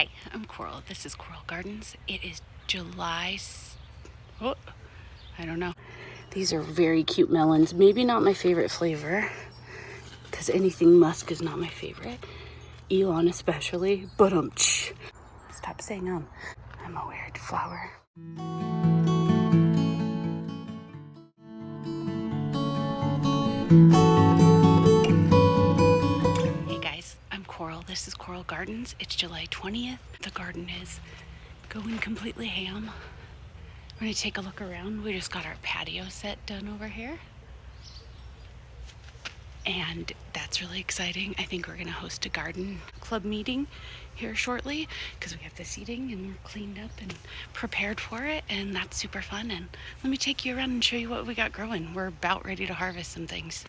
Hi, I'm Coral. This is Coral Gardens. It is July. Oh, I don't know. These are very cute melons. Maybe not my favorite flavor, because anything musk is not my favorite. Elon especially. But stop saying I'm a weird flower. Hey guys, I'm Coral. This is Coral Gardens. It's July 20th. The garden is going completely ham. We're gonna take a look around. We just got our patio set done over here. And that's really exciting. I think we're gonna host a garden club meeting here shortly because we have the seating and we're cleaned up and prepared for it, and that's super fun. And let me take you around and show you what we got growing. We're about ready to harvest some things.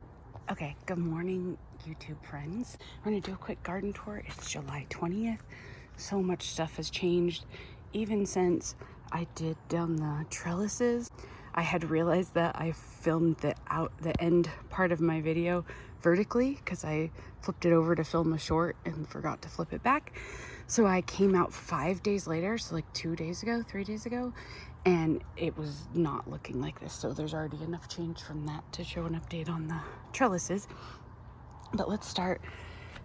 Okay, good morning, YouTube friends. We're gonna do a quick garden tour. It's July 20th. So much stuff has changed even since I did down the trellises. I had realized that I filmed the end part of my video vertically because I flipped it over to film a short and forgot to flip it back. So I came out 5 days later, so like 3 days ago, and it was not looking like this. So there's already enough change from that to show an update on the trellises. But let's start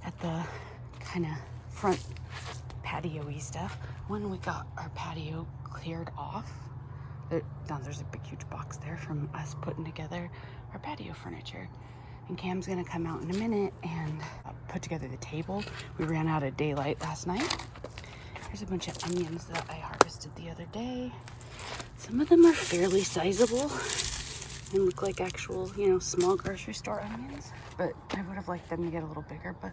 at the kind of front patio-y stuff. When we got our patio cleared off, there's a big huge box there from us putting together our patio furniture, and Cam's gonna come out in a minute and put together the table. We ran out of daylight last night. There's a bunch of onions that I harvested the other day. Some of them are fairly sizable and look like actual, small grocery store onions, but I would have liked them to get a little bigger, but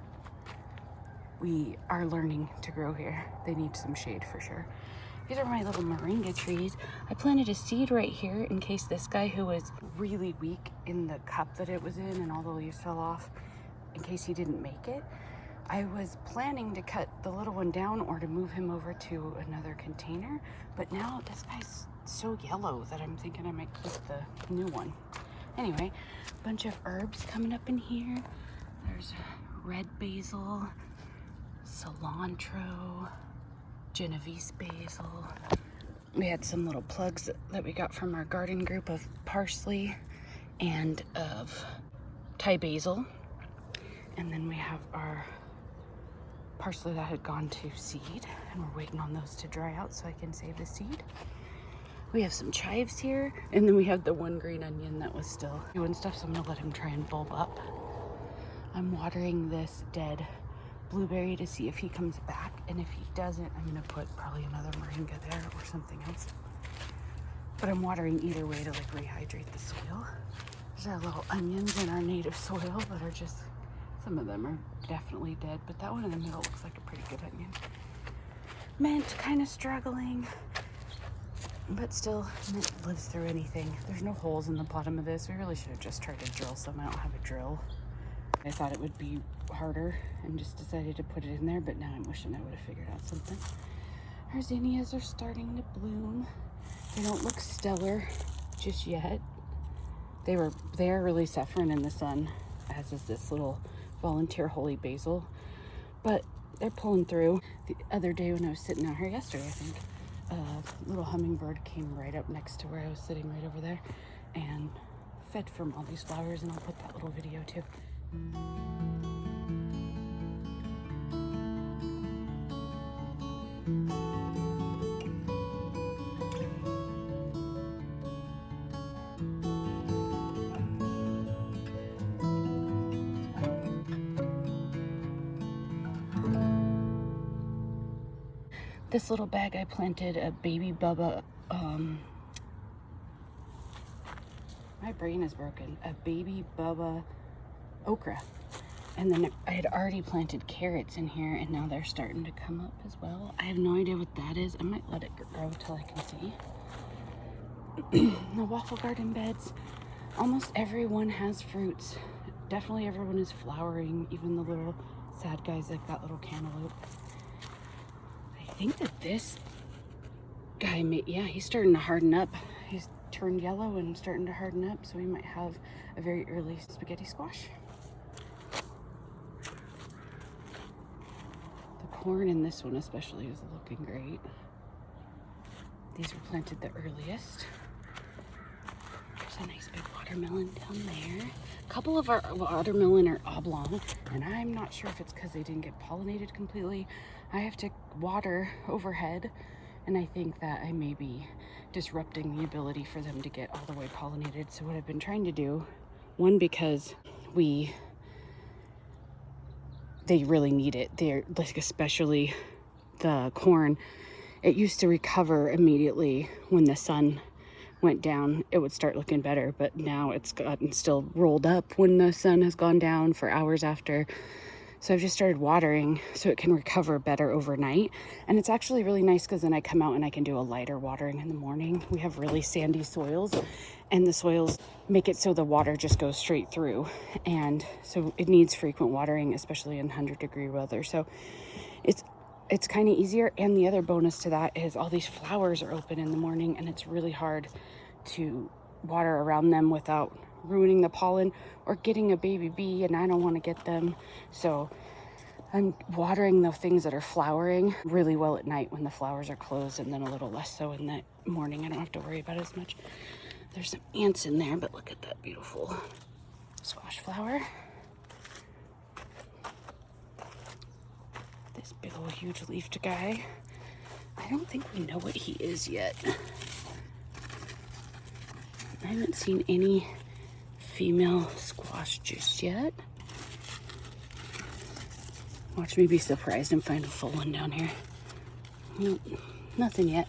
we are learning to grow here. They need some shade for sure. These are my little moringa trees. I planted a seed right here in case this guy, who was really weak in the cup that it was in and all the leaves fell off, in case he didn't make it. I was planning to cut the little one down or to move him over to another container, but now this guy's so yellow that I'm thinking I might keep the new one. Anyway, a bunch of herbs coming up in here. There's red basil, cilantro, Genovese basil. We had some little plugs that we got from our garden group of parsley and of Thai basil. And then we have our parsley that had gone to seed, and we're waiting on those to dry out so I can save the seed. We have some chives here, and then we have the one green onion that was still doing stuff, so I'm gonna let him try and bulb up. I'm watering this dead blueberry to see if he comes back, and if he doesn't, I'm gonna put probably another moringa there or something else. But I'm watering either way to like rehydrate the soil. There's our little onions in our native soil that are just, some of them are definitely dead, but that one in the middle looks like a pretty good onion. Mint kind of struggling, but still, mint lives through anything. There's no holes in the bottom of this. We really should have just tried to drill some. I don't have a drill. I thought it would be harder and just decided to put it in there, but now I'm wishing I would have figured out something. Our zinnias are starting to bloom. They don't look stellar just yet. They're really suffering in the sun, as is this little volunteer holy basil, but they're pulling through. The other day when I was sitting out here yesterday, I think, a little hummingbird came right up next to where I was sitting right over there and fed from all these flowers, and I'll put that little video too. This little bag I planted a baby Bubba, my brain is broken, a baby Bubba okra. And then I had already planted carrots in here, and now they're starting to come up as well. I have no idea what that is. I might let it grow till I can see. The waffle garden beds, almost everyone has fruits. Definitely everyone is flowering, even the little sad guys like that little cantaloupe. I think that this guy, he's starting to harden up. He's turned yellow and starting to harden up, so we might have a very early spaghetti squash. corn in this one especially is looking great. These were planted the earliest. There's a nice big watermelon down there. A couple of our watermelon are oblong, and I'm not sure if it's because they didn't get pollinated completely. I have to water overhead, and I think that I may be disrupting the ability for them to get all the way pollinated. So what I've been trying to do, one, because they really need it. They're like, especially the corn, it used to recover immediately when the sun went down. It would start looking better, but now it's gotten still rolled up when the sun has gone down for hours after. So I've just started watering so it can recover better overnight. And it's actually really nice because then I come out and I can do a lighter watering in the morning. We have really sandy soils, and the soils make it so the water just goes straight through. And so it needs frequent watering, especially in 100-degree weather. So it's kind of easier. And the other bonus to that is all these flowers are open in the morning, and it's really hard to water around them without ruining the pollen or getting a baby bee, and I don't want to get them. So I'm watering the things that are flowering really well at night when the flowers are closed, and then a little less so in the morning. I don't have to worry about it as much. There's some ants in there, but look at that beautiful squash flower. This big old huge leafed guy. I don't think we know what he is yet. I haven't seen any female squash just yet. Watch me be surprised and find a full one down here. Nope, nothing yet.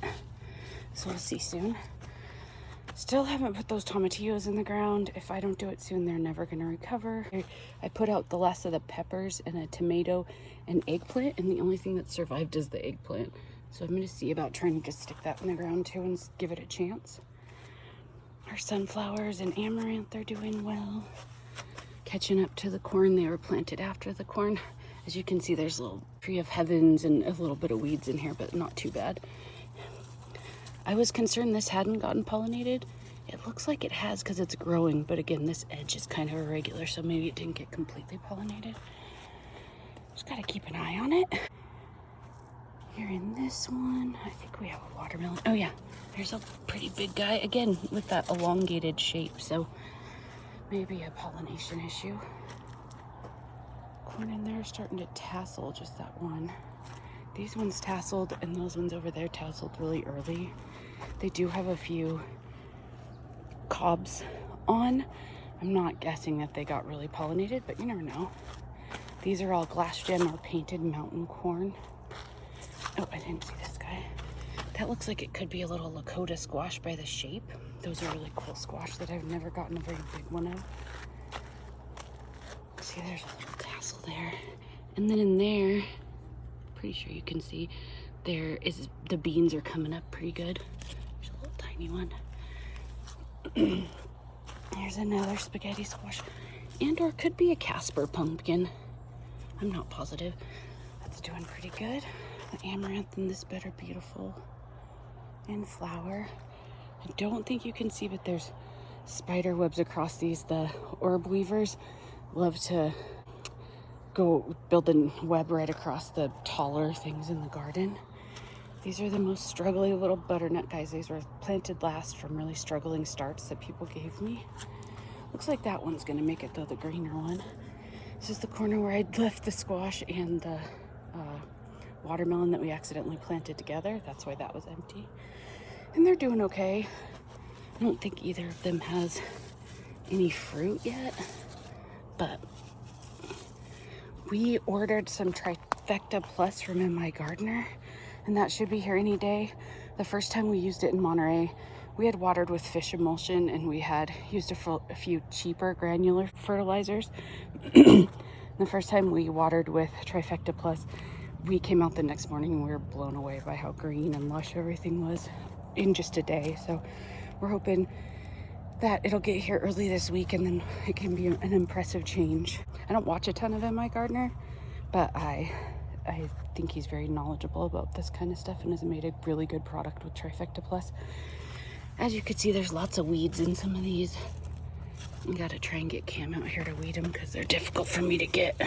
So we'll see soon. Still haven't put those tomatillos in the ground. If I don't do it soon, they're never gonna recover. I put out the last of the peppers and a tomato and eggplant, and the only thing that survived is the eggplant. So I'm gonna see about trying to just stick that in the ground too and give it a chance. Our sunflowers and amaranth are doing well. Catching up to the corn. They were planted after the corn. As you can see, there's a little tree of heavens and a little bit of weeds in here, but not too bad. I was concerned this hadn't gotten pollinated. It looks like it has because it's growing, but again, this edge is kind of irregular, so maybe it didn't get completely pollinated. Just gotta keep an eye on it. Here in this one, I think we have a watermelon. Oh yeah, there's a pretty big guy, again, with that elongated shape, so maybe a pollination issue. Corn in there starting to tassel, just that one. These ones tasseled, and those ones over there tasseled really early. They do have a few cobs on. I'm not guessing that they got really pollinated, but you never know. These are all glass gem or painted mountain corn. Oh, I didn't see this guy. That looks like it could be a little Lakota squash by the shape. Those are really cool squash that I've never gotten a very big one of. See, there's a little tassel there. And then in there, pretty sure you can see, there is, the beans are coming up pretty good. There's a little tiny one. There's another spaghetti squash. And or could be a Casper pumpkin. I'm not positive. That's doing pretty good. The amaranth in this bed are beautiful. And flower. I don't think you can see, but there's spider webs across these. The orb weavers love to go build a web right across the taller things in the garden. These are the most struggling little butternut guys. These were planted last from really struggling starts that people gave me. Looks like that one's gonna make it though, the greener one. This is the corner where I left the squash and the watermelon that we accidentally planted together. That's why that was empty. And they're doing okay. I don't think either of them has any fruit yet, but we ordered some Trifecta Plus from MI Gardener, and that should be here any day. The first time we used it in Monterey, we had watered with fish emulsion, and we had used a few cheaper granular fertilizers. The first time we watered with Trifecta Plus, we came out the next morning and we were blown away by how green and lush everything was in just a day. So we're hoping that it'll get here early this week, and then it can be an impressive change. I don't watch a ton of MI Gardener, but I think he's very knowledgeable about this kind of stuff and has made a really good product with Trifecta Plus. As you can see, there's lots of weeds in some of these. I gotta try and get Cam out here to weed them because they're difficult for me to get.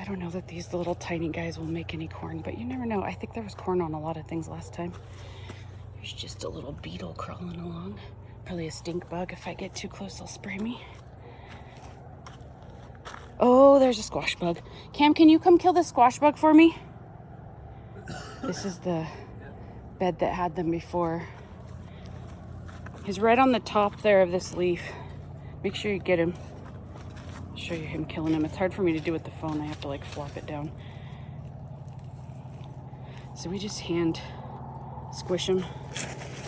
don't know that these little tiny guys will make any corn, but you never know. I think there was corn on a lot of things last time. There's just a little beetle crawling along. Probably a stink bug. If I get too close, they'll spray me. Oh, there's a squash bug. Cam, can you come kill this squash bug for me? This is the bed that had them before. He's right on the top there of this leaf. Make sure you get him. I'll show you him killing him. It's hard for me to do with the phone. I have to like flop it down. So we just hand squish them,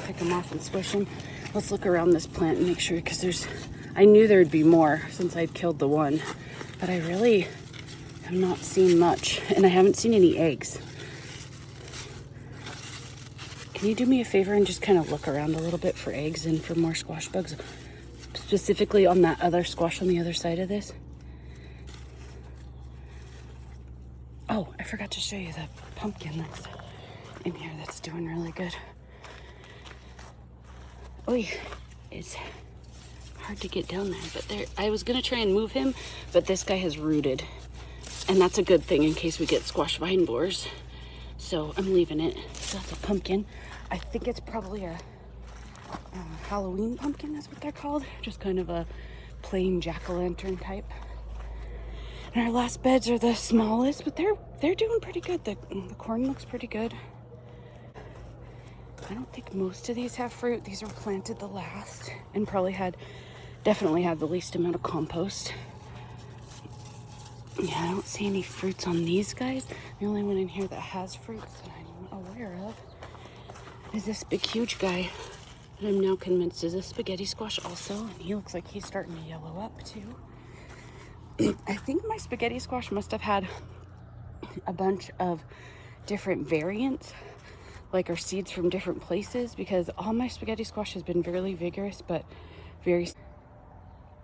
pick them off and squish them. Let's look around this plant and make sure, because I knew there'd be more since I'd killed the one, but I really have not seen much, and I haven't seen any eggs. Can you do me a favor and just kind of look around a little bit for eggs and for more squash bugs, specifically on that other squash on the other side of this? Oh, I forgot to show you the pumpkin that's in here that's doing really good. Oh, it's hard to get down there, but I was gonna try and move him, but this guy has rooted, and that's a good thing in case we get squash vine borers. So I'm leaving it. So that's a pumpkin. I think it's probably a Halloween pumpkin, is what they're called. Just kind of a plain jack-o'-lantern type. And our last beds are the smallest, but they're doing pretty good. The corn looks pretty good. I don't think most of these have fruit. These were planted the last and definitely had the least amount of compost. Yeah, I don't see any fruits on these guys. The only one in here that has fruits that I'm aware of is this big, huge guy that I'm now convinced is a spaghetti squash also, and he looks like he's starting to yellow up too. I think my spaghetti squash must have had a bunch of different variants, like, or seeds from different places, because all my spaghetti squash has been fairly vigorous, but very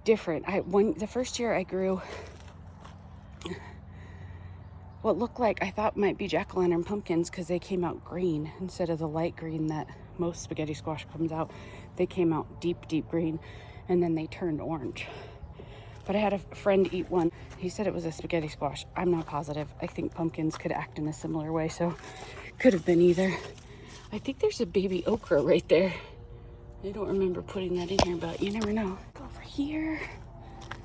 different. The first year I grew what looked like, I thought might be jack-o'-lantern pumpkins, because they came out green instead of the light green that most spaghetti squash comes out. They came out deep, deep green, and then they turned orange. But I had a friend eat one. He said it was a spaghetti squash. I'm not positive. I think pumpkins could act in a similar way, so could have been either. I think there's a baby okra right there. I don't remember putting that in here, but you never know. Go over here.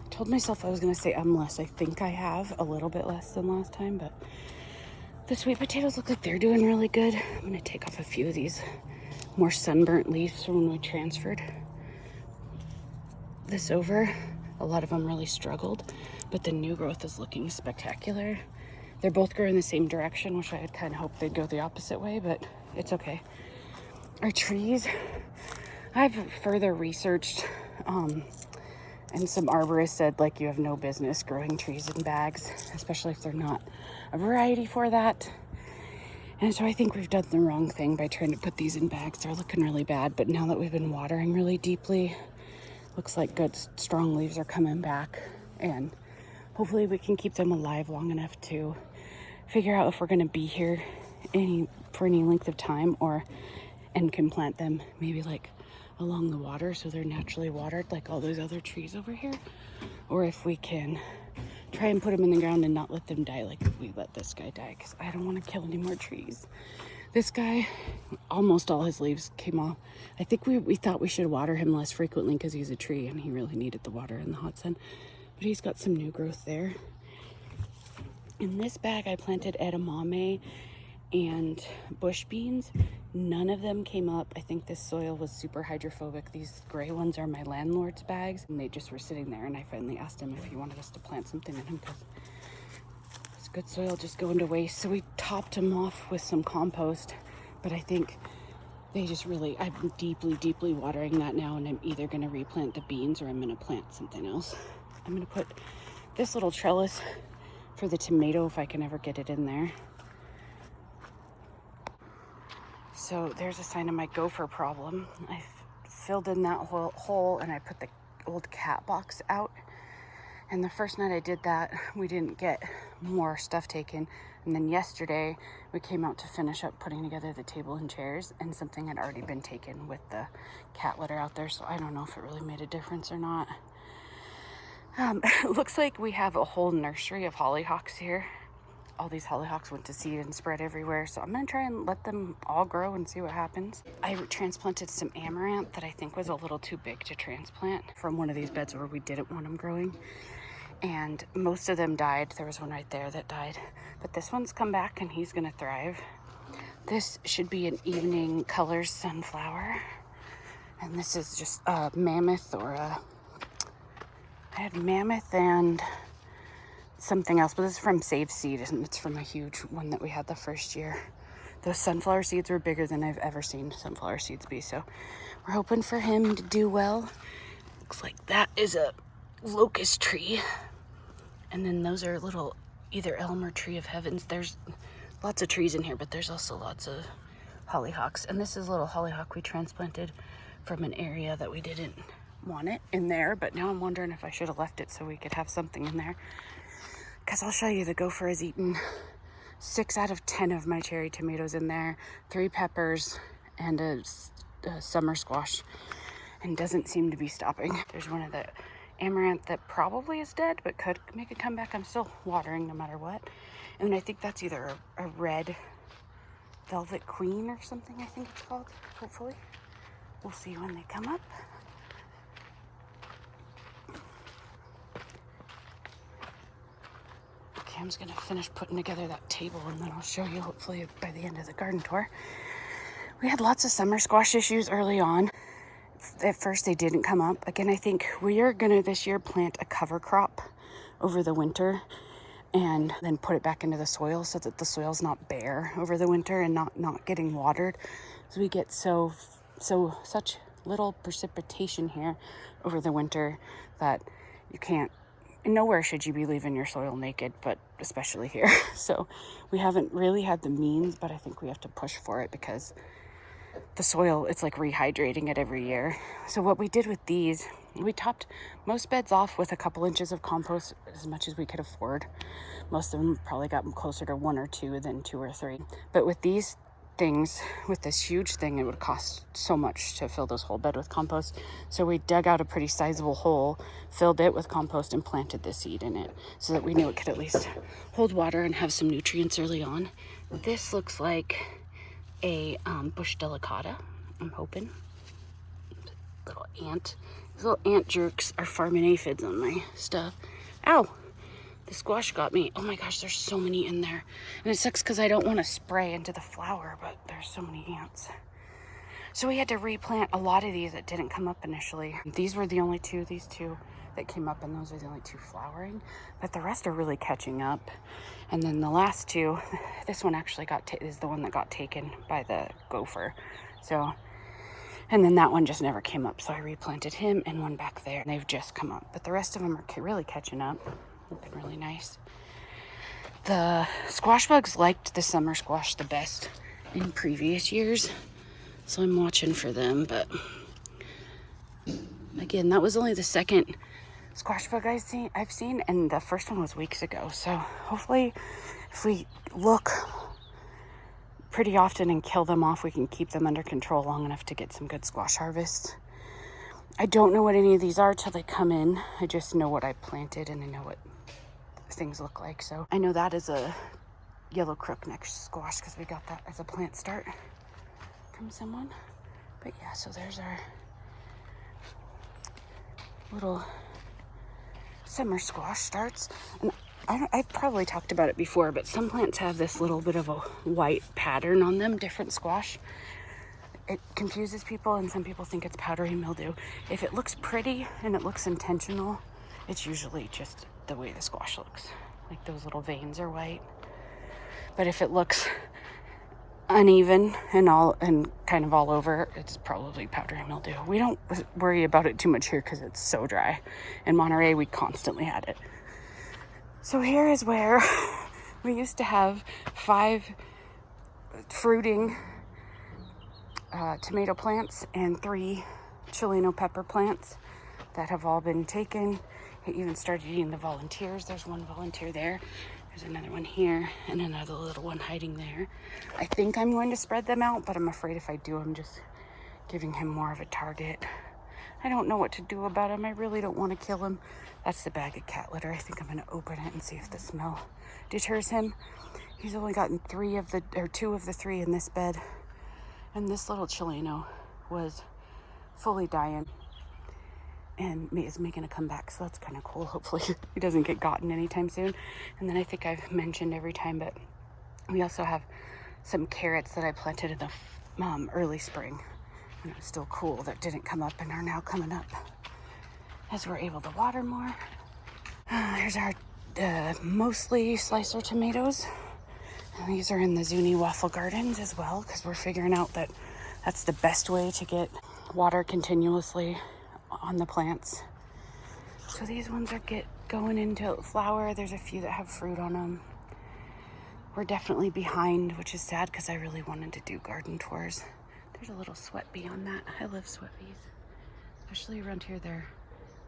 Told myself I was gonna say less. I think I have a little bit less than last time, but the sweet potatoes look like they're doing really good. I'm gonna take off a few of these more sunburnt leaves from when we transferred this over. A lot of them really struggled, but the new growth is looking spectacular. They're both growing the same direction, which I had kind of hoped they'd go the opposite way, but it's okay. Our trees, I've further researched, and some arborists said, like, you have no business growing trees in bags, especially if they're not a variety for that. And so I think we've done the wrong thing by trying to put these in bags. They're looking really bad, but now that we've been watering really deeply, looks like good strong leaves are coming back, and hopefully we can keep them alive long enough to figure out if we're going to be here for any length of time, and can plant them maybe like along the water so they're naturally watered like all those other trees over here, or if we can try and put them in the ground and not let them die like we let this guy die, because I don't want to kill any more trees. This guy, almost all his leaves came off. I think we thought we should water him less frequently because he's a tree and he really needed the water in the hot sun, but he's got some new growth there. In this bag I planted edamame and bush beans. None of them came up. I think this soil was super hydrophobic. These gray ones are my landlord's bags, and they just were sitting there, and I finally asked him if he wanted us to plant something in them, because it's good soil just going to waste. So we topped them off with some compost, but I think they just really, I'm deeply, deeply watering that now, and I'm either going to replant the beans or I'm going to plant something else. I'm going to put this little trellis for the tomato if I can ever get it in there. So there's a sign of my gopher problem. I filled in that hole and I put the old cat box out. And the first night I did that, we didn't get more stuff taken. And then yesterday we came out to finish up putting together the table and chairs, and something had already been taken with the cat litter out there. So I don't know if it really made a difference or not. It looks like we have a whole nursery of hollyhocks here. All these hollyhocks went to seed and spread everywhere, so I'm gonna try and let them all grow and see what happens. I transplanted some amaranth that I think was a little too big to transplant from one of these beds where we didn't want them growing, and most of them died. There was one right there that died, but this one's come back and he's gonna thrive. This should be an evening colors sunflower, and this is just a mammoth, or a, I had mammoth and something else, but this is from Save Seed, and it's from a huge one that we had the first year. Those sunflower seeds were bigger than I've ever seen sunflower seeds be, so we're hoping for him to do well. Looks like that is a locust tree, and then those are little either elm or tree of heavens. There's lots of trees in here, but there's also lots of hollyhocks, and this is a little hollyhock we transplanted from an area that we didn't want it in there, but now I'm wondering if I should have left it so we could have something in there, because I'll show you the gopher has eaten 6 out of 10 of my cherry tomatoes in there, 3 peppers, and a summer squash, and doesn't seem to be stopping. There's one of the amaranth that probably is dead but could make a comeback. I'm still watering no matter what. And I think that's either a red velvet queen or something, I think it's called, hopefully. We'll see when they come up. Okay, I'm just gonna finish putting together that table, and then I'll show you hopefully by the end of the garden tour. We had lots of summer squash issues early on. At first they didn't come up. Again, I think we are gonna this year plant a cover crop over the winter and then put it back into the soil so that the soil's not bare over the winter and not getting watered. So we get such little precipitation here over the winter that you can't, nowhere should you be leaving your soil naked, but especially here. So we haven't really had the means, but I think we have to push for it because the soil, it's like rehydrating it every year. So what we did with these, we topped most beds off with a couple inches of compost, as much as we could afford. Most of them probably got closer to 1 or 2 than 2 or 3. But with these things, with this huge thing, it would cost so much to fill this whole bed with compost. So we dug out a pretty sizable hole, filled it with compost, and planted the seed in it so that we knew it could at least hold water and have some nutrients early on. This looks like a bush delicata, I'm hoping. Little ant. These little ant jerks are farming aphids on my stuff. Ow! The squash got me. Oh my gosh, there's so many in there. And it sucks because I don't want to spray into the flower, but there's so many ants. So we had to replant a lot of these that didn't come up initially. These were the only two, these 2 that came up, and those are the only 2 flowering. But the rest are really catching up. And then the last 2, this one actually is the one that got taken by the gopher. So, and then that one just never came up. So I replanted him and one back there, and they've just come up. But the rest of them are really catching up. Looking really nice. The squash bugs liked the summer squash the best in previous years, so I'm watching for them. But again, that was only the second squash bug I've seen, and the first one was weeks ago. So hopefully, if we look pretty often and kill them off, we can keep them under control long enough to get some good squash harvests. I don't know what any of these are till they come in. I just know what I planted, and I know what things look like. So I know that is a yellow crookneck squash because we got that as a plant start from someone. But yeah, so there's our little summer squash starts. And I've probably talked about it before, but some plants have this little bit of a white pattern on them, different squash. It confuses people, and some people think it's powdery mildew. If it looks pretty and it looks intentional, it's usually just the way the squash looks. Like those little veins are white. But if it looks uneven and kind of all over, it's probably powdery mildew. We don't worry about it too much here because it's so dry. In Monterey, we constantly had it. So here is where we used to have 5 fruiting tomato plants and 3 Chileno pepper plants that have all been taken. It even started eating the volunteers. There's one volunteer there. There's another one here and another little one hiding there. I think I'm going to spread them out, but I'm afraid if I do, I'm just giving him more of a target. I don't know what to do about him. I really don't want to kill him. That's the bag of cat litter. I think I'm going to open it and see if the smell deters him. He's only gotten 2 of the 3 in this bed. And this little Chileno was fully dying and is making a comeback. So that's kind of cool. Hopefully he doesn't get gotten anytime soon. And then I think I've mentioned every time, but we also have some carrots that I planted in the early spring. And it was still cool that didn't come up and are now coming up as we're able to water more. Here's our mostly slicer tomatoes. And these are in the Zuni Waffle Gardens as well, because we're figuring out that that's the best way to get water continuously on the plants. So these ones are going into flower. There's a few that have fruit on them. We're definitely behind, which is sad because I really wanted to do garden tours. There's a little sweat bee on that. I love sweat bees, especially around here. They're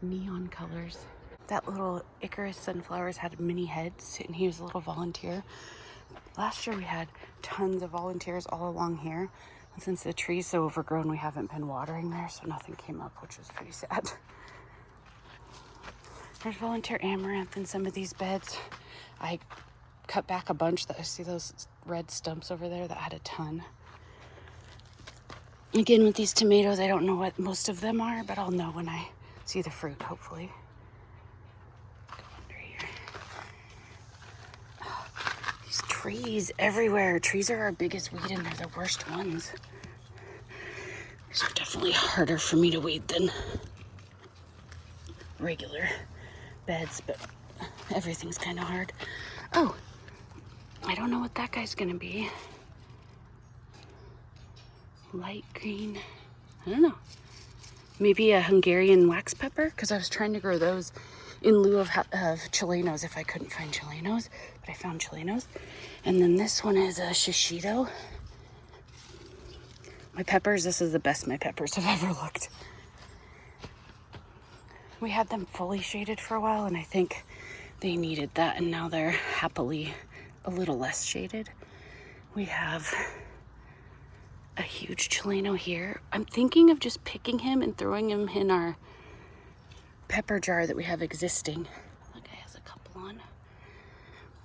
neon colors. That little Icarus sunflowers had mini heads, and he was a little volunteer. Last year we had tons of volunteers all along here. And since the tree's so overgrown, we haven't been watering there, so nothing came up, which was pretty sad. There's volunteer amaranth in some of these beds. I cut back a bunch. I see those red stumps over there that had a ton. Again, with these tomatoes, I don't know what most of them are, but I'll know when I see the fruit, hopefully. Go under here. Oh, these trees everywhere. Trees are our biggest weed, and they're the worst ones. These are definitely harder for me to weed than regular beds, but everything's kind of hard. Oh, I don't know what that guy's gonna be. Light green, I don't know. Maybe a Hungarian wax pepper, because I was trying to grow those in lieu of Chilenos if I couldn't find Chilenos, but I found Chilenos. And then this one is a shishito. My peppers, this is the best my peppers have ever looked. We had them fully shaded for a while, and I think they needed that, and now they're happily a little less shaded. We have a huge Chileno here. I'm thinking of just picking him and throwing him in our pepper jar that we have existing. Look, it has a couple on.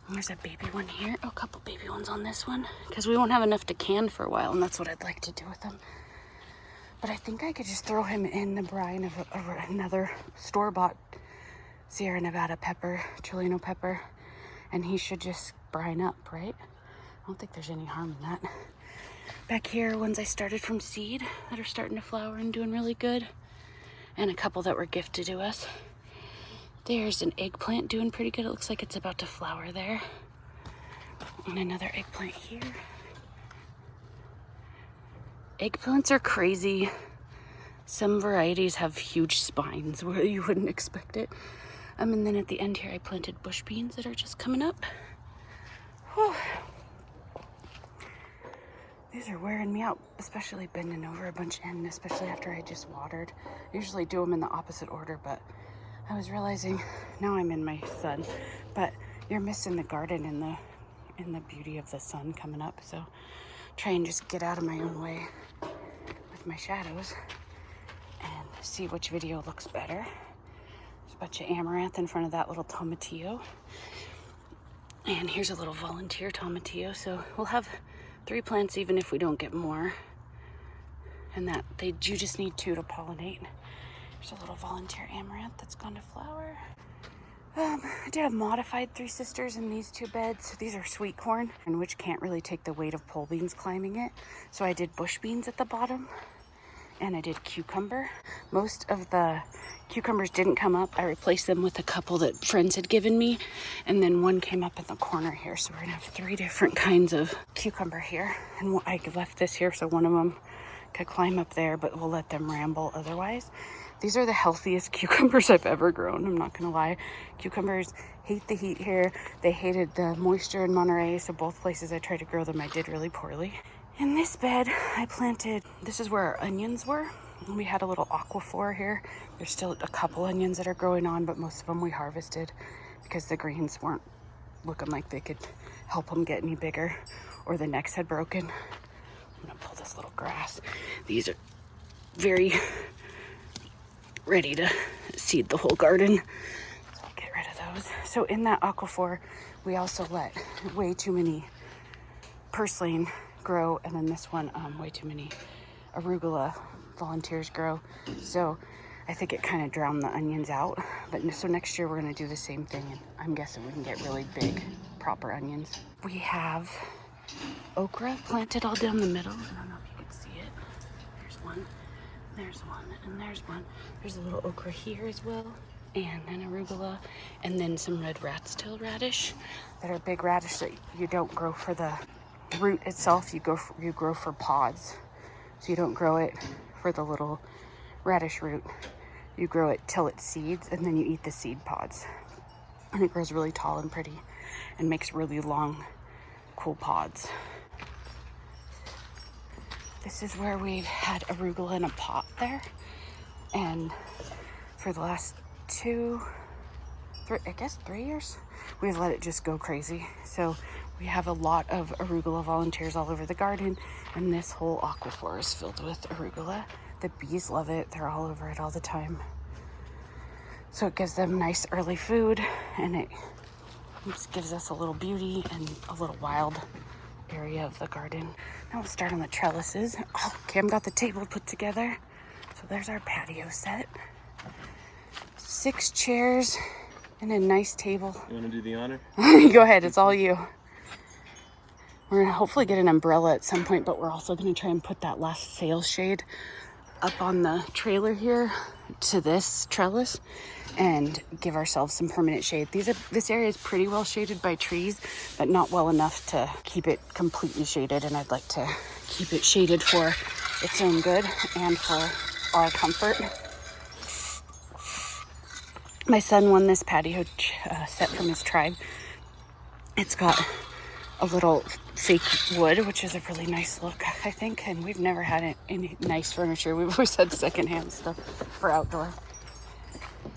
There's a baby one here. Oh, a couple baby ones on this one, because we won't have enough to can for a while, and that's what I'd like to do with them. But I think I could just throw him in the brine of another store-bought Sierra Nevada pepper, Chileno pepper, and he should just brine up, right? I don't think there's any harm in that. Back here, ones I started from seed that are starting to flower and doing really good, and a couple that were gifted to us. There's an eggplant doing pretty good. It looks like it's about to flower there. And another eggplant here. Eggplants are crazy. Some varieties have huge spines where you wouldn't expect it. And then at the end here, I planted bush beans that are just coming up. Whew. These are wearing me out, especially bending over a bunch, and especially after I just watered. I usually do them in the opposite order, but I was realizing, now I'm in my sun, but you're missing the garden in the beauty of the sun coming up. So try and just get out of my own way with my shadows and see which video looks better. There's a bunch of amaranth in front of that little tomatillo. And here's a little volunteer tomatillo. So we'll have 3 plants even if we don't get more. And that you just need 2 to pollinate. There's a little volunteer amaranth that's gone to flower. I did a modified Three Sisters in these 2 beds. These are sweet corn, and which can't really take the weight of pole beans climbing it. So I did bush beans at the bottom, and I did cucumber. Most of the cucumbers didn't come up. I replaced them with a couple that friends had given me, and then one came up in the corner here. So we're gonna have 3 different kinds of cucumber here. And I left this here so one of them could climb up there, but we'll let them ramble otherwise. These are the healthiest cucumbers I've ever grown, I'm not gonna lie. Cucumbers hate the heat here. They hated the moisture in Monterey, so both places I tried to grow them, I did really poorly. In this bed, I planted, this is where our onions were. We had a little aquaphor here. There's still a couple onions that are growing on, but most of them we harvested because the greens weren't looking like they could help them get any bigger, or the necks had broken. I'm gonna pull this little grass. These are very ready to seed the whole garden. So I'll get rid of those. So in that aquaphor, we also let way too many purslane grow, and then this one, way too many arugula volunteers grow. So I think it kind of drowned the onions out. But so next year we're gonna do the same thing, and I'm guessing we can get really big, proper onions. We have okra planted all down the middle. I don't know if you can see it. There's one, and there's one. There's a little okra here as well, and an arugula, and then some red rat's tail radish that are big radish that you don't grow for the root itself. You grow for pods. So you don't grow it for the little radish root. You grow it till it seeds, and then you eat the seed pods. And it grows really tall and pretty and makes really long, cool pods. This is where we've had arugula in a pot there. And for the last 3 years, we've let it just go crazy. So we have a lot of arugula volunteers all over the garden, and this whole aquaphor is filled with arugula. The bees love it. They're all over it all the time. So it gives them nice early food, and it just gives us a little beauty and a little wild area of the garden. Now we'll start on the trellises. Oh, Cam got the table put together. So there's our patio set. 6 chairs and a nice table. You want to do the honor? Go ahead, it's all you. We're gonna hopefully get an umbrella at some point, but we're also gonna try and put that last sail shade up on the trailer here to this trellis and give ourselves some permanent shade. This area is pretty well shaded by trees, but not well enough to keep it completely shaded, and I'd like to keep it shaded for its own good and for our comfort. My son won this patio set from his tribe. It's got a little fake wood, which is a really nice look, I think, and we've never had any nice furniture. We've always had secondhand stuff for outdoor.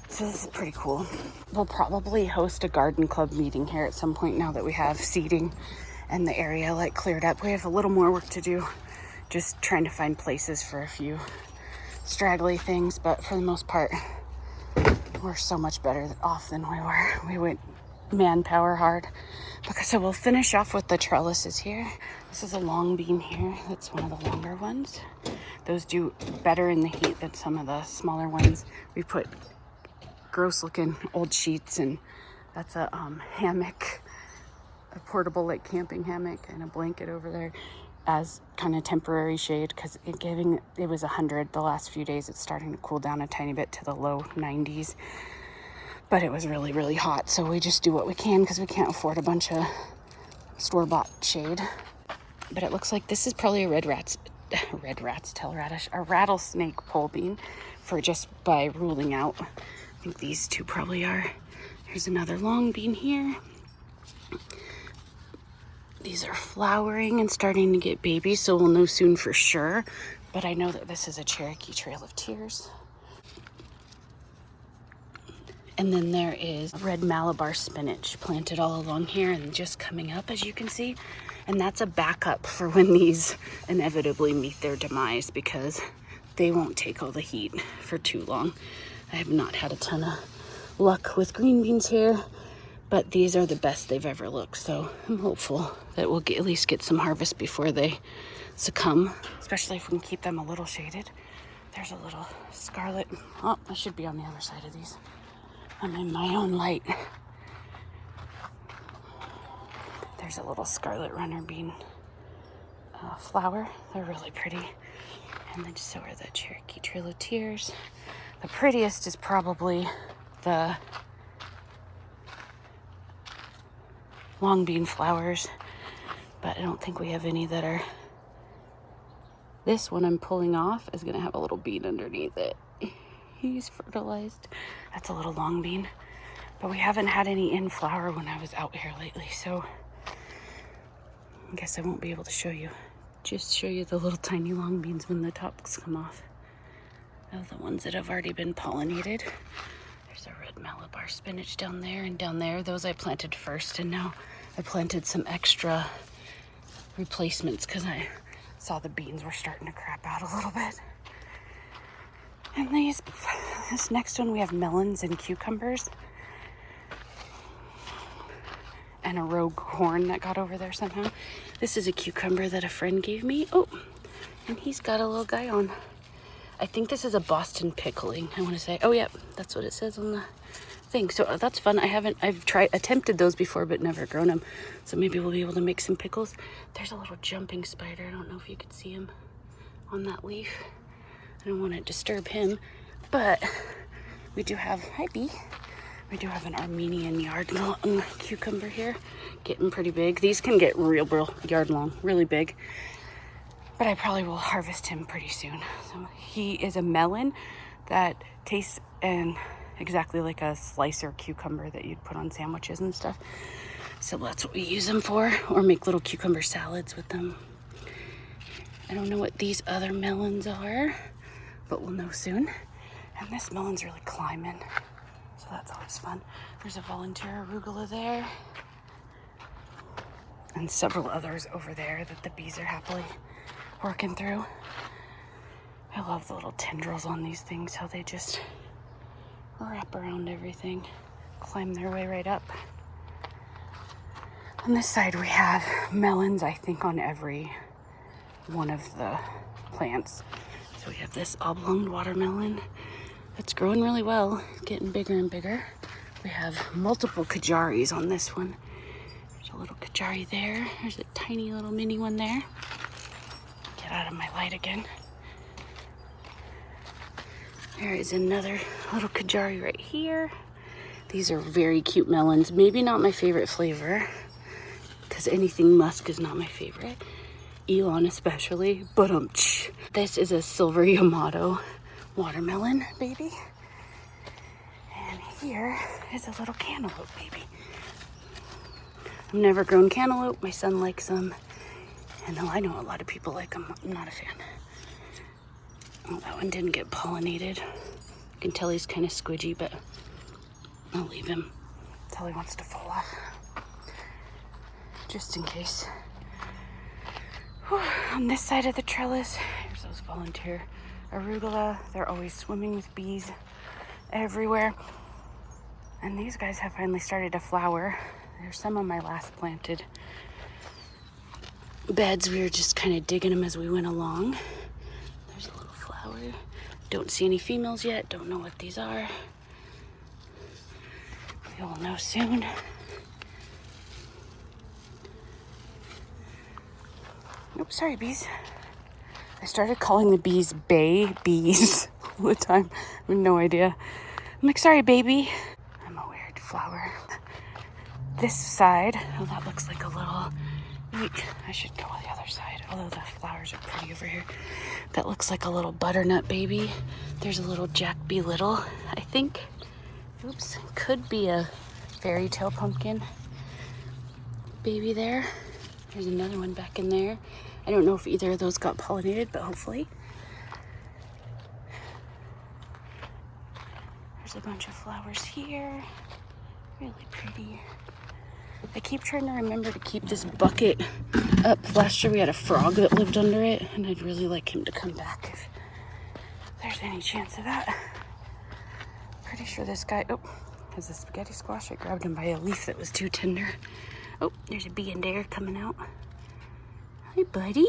So this is pretty cool. We'll probably host a garden club meeting here at some point now that we have seating and the area like cleared up. We have a little more work to do, just trying to find places for a few straggly things, but for the most part, we're so much better off than we were. We went manpower hard. Okay, so we'll finish off with the trellises here. This is a long bean here. That's one of the longer ones. Those do better in the heat than some of the smaller ones. We put gross looking old sheets, and that's a hammock, a portable like camping hammock, and a blanket over there as kind of temporary shade, because it was 100 the last few days. It's starting to cool down a tiny bit to the low 90s. But it was really, really hot, so we just do what we can because we can't afford a bunch of store-bought shade. But it looks like this is probably a red rat's tail radish, a rattlesnake pole bean, for just by ruling out. I think these two probably are. Here's another long bean here. These are flowering and starting to get babies, so we'll know soon for sure. But I know that this is a Cherokee Trail of Tears. And then there is red Malabar spinach planted all along here and just coming up, as you can see. And that's a backup for when these inevitably meet their demise, because they won't take all the heat for too long. I have not had a ton of luck with green beans here, but these are the best they've ever looked. So I'm hopeful that we'll at least get some harvest before they succumb, especially if we can keep them a little shaded. There's a little scarlet. Oh, I should be on the other side of these. I'm in my own light. There's a little scarlet runner bean flower. They're really pretty. And then so are the Cherokee Trail of Tears. The prettiest is probably the long bean flowers, but I don't think we have any that are. This one I'm pulling off is gonna have a little bean underneath it. He's fertilized. That's a little long bean, but we haven't had any in flower when I was out here lately, so I guess I won't be able to show you. Just show you the little tiny long beans when the tops come off of the ones that have already been pollinated. There's a red Malabar spinach down there and down there. Those I planted first, and now I planted some extra replacements because I saw the beans were starting to crap out a little bit. And this next one, we have melons and cucumbers. And a rogue corn that got over there somehow. This is a cucumber that a friend gave me. Oh, and he's got a little guy on. I think this is a Boston pickling, I want to say. Oh, yeah, that's what it says on the thing. So that's fun. I've attempted those before, but never grown them. So maybe we'll be able to make some pickles. There's a little jumping spider. I don't know if you could see him on that leaf. I don't want to disturb him, but we do have, hi Bee. We do have an Armenian yard long cucumber here, getting pretty big. These can get real yard long, really big. But I probably will harvest him pretty soon. So he is a melon that tastes exactly like a slicer cucumber that you'd put on sandwiches and stuff. So that's what we use them for, or make little cucumber salads with them. I don't know what these other melons are, but we'll know soon. And this melon's really climbing, so that's always fun. There's a volunteer arugula there, and several others over there that the bees are happily working through. I love the little tendrils on these things, how they just wrap around everything, climb their way right up. On this side we have melons, I think, on every one of the plants. So we have this oblong watermelon that's growing really well, getting bigger and bigger. We have multiple kajaris on this one. There's a little kajari there. There's a tiny little mini one there. Get out of my light again. There is another little kajari right here. These are very cute melons. Maybe not my favorite flavor, because anything musk is not my favorite. Elon especially, but this is a silver Yamato watermelon baby. And here is a little cantaloupe baby. I've never grown cantaloupe. My son likes them. And I know a lot of people like them. I'm not a fan. Oh, that one didn't get pollinated. You can tell he's kind of squidgy, but I'll leave him until he wants to fall off. Just in case. Whew. On this side of the trellis, here's those volunteer arugula. They're always swimming with bees everywhere. And these guys have finally started to flower. There's some on my last planted beds. We were just kind of digging them as we went along. There's a little flower. Don't see any females yet. Don't know what these are. We will know soon. Oops, sorry, bees. I started calling the bees bay bees all the time. I have no idea. I'm like, sorry, baby. I'm a weird flower. This side, oh, that looks like a little, I should go on the other side, although the flowers are pretty over here. That looks like a little butternut baby. There's a little Jack B. Little, I think. Oops, could be a fairy tale pumpkin baby there. There's another one back in there. I don't know if either of those got pollinated, but hopefully. There's a bunch of flowers here. Really pretty. I keep trying to remember to keep this bucket up. Last year we had a frog that lived under it, and I'd really like him to come back if there's any chance of that. Pretty sure this guy, has a spaghetti squash. I grabbed him by a leaf that was too tender. Oh, there's a bee in there coming out. Hi, buddy.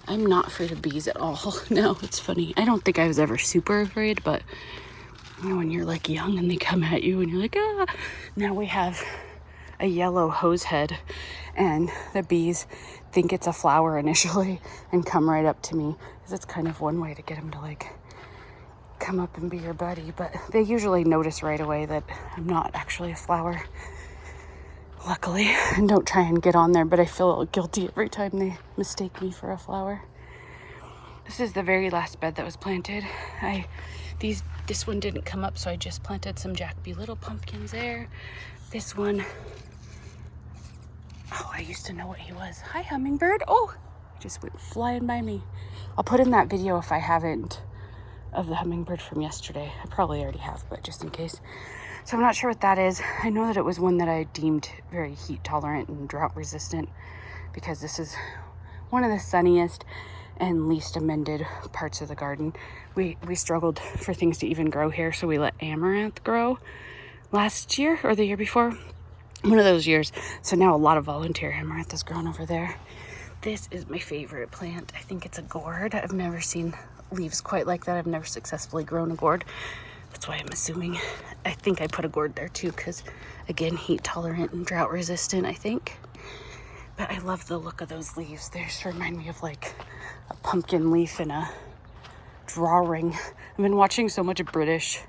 I'm not afraid of bees at all. No, it's funny. I don't think I was ever super afraid, but when you're like young and they come at you and you're like, ah. Now we have a yellow hose head, and the bees think it's a flower initially and come right up to me, because it's kind of one way to get them to like come up and be your buddy. But they usually notice right away that I'm not actually a flower, luckily, and don't try and get on there, but I feel guilty every time they mistake me for a flower. This is the very last bed that was planted. This one didn't come up, so I just planted some Jack B. Little pumpkins there. This one, I used to know what he was. Hi, hummingbird. Oh, just went flying by me. I'll put in that video if I haven't, of the hummingbird from yesterday. I probably already have, but just in case. So I'm not sure what that is. I know that it was one that I deemed very heat tolerant and drought resistant, because this is one of the sunniest and least amended parts of the garden. We struggled for things to even grow here, so we let amaranth grow last year or the year before. One of those years. So now a lot of volunteer amaranth has grown over there. This is my favorite plant. I think it's a gourd. I've never seen leaves quite like that. I've never successfully grown a gourd. That's why I'm assuming. I think I put a gourd there too because, again, heat tolerant and drought resistant, I think. But I love the look of those leaves. They just remind me of like a pumpkin leaf in a drawing. I've been watching so much British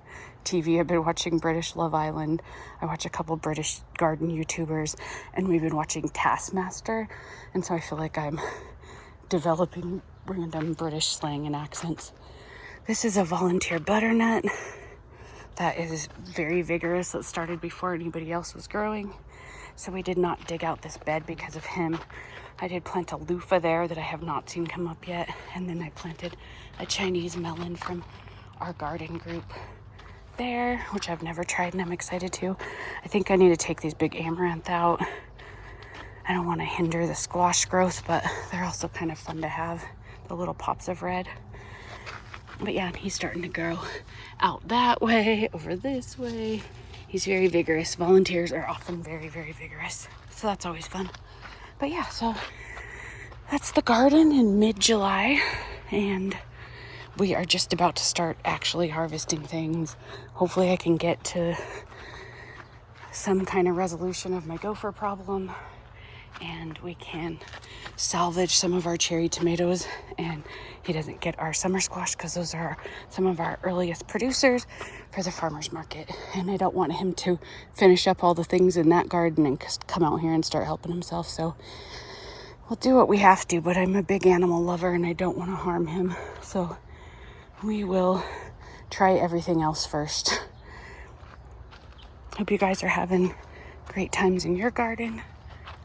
TV. I've been watching British Love Island. I watch a couple British garden YouTubers, and we've been watching Taskmaster. And so I feel like I'm developing random British slang and accents. This is a volunteer butternut that is very vigorous. It started before anybody else was growing. So we did not dig out this bed because of him. I did plant a loofah there that I have not seen come up yet. And then I planted a Chinese melon from our garden group there, which I've never tried and I'm excited to. I think I need to take these big amaranth out. I don't want to hinder the squash growth, but they're also kind of fun to have, the little pops of red. But yeah, he's starting to grow out that way, over this way. He's very vigorous. Volunteers are often very, very vigorous. So that's always fun. But yeah, so that's the garden in mid-July. And we are just about to start actually harvesting things. Hopefully I can get to some kind of resolution of my gopher problem. And we can salvage some of our cherry tomatoes, and he doesn't get our summer squash because those are some of our earliest producers for the farmer's market. And I don't want him to finish up all the things in that garden and come out here and start helping himself. So we'll do what we have to, but I'm a big animal lover and I don't want to harm him. So we will try everything else first. Hope you guys are having great times in your garden.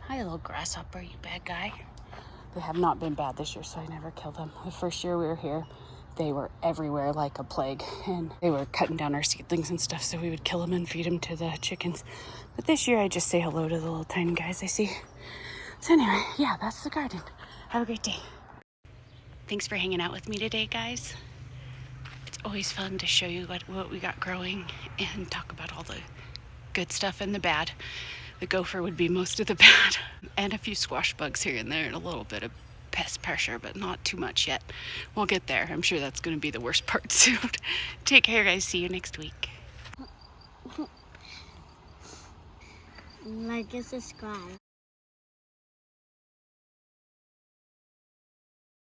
Hi, little grasshopper, you bad guy. They have not been bad this year, so I never killed them. The first year we were here, they were everywhere like a plague, and they were cutting down our seedlings and stuff, so we would kill them and feed them to the chickens. But this year I just say hello to the little tiny guys I see. So anyway, yeah, that's the garden. Have a great day. Thanks for hanging out with me today, guys. It's always fun to show you what we got growing and talk about all the good stuff and the bad. The gopher would be most of the bad, and a few squash bugs here and there and a little bit of pest pressure, but not too much yet. We'll get there. I'm sure that's going to be the worst part soon. Take care, guys. See you next week. Like and subscribe.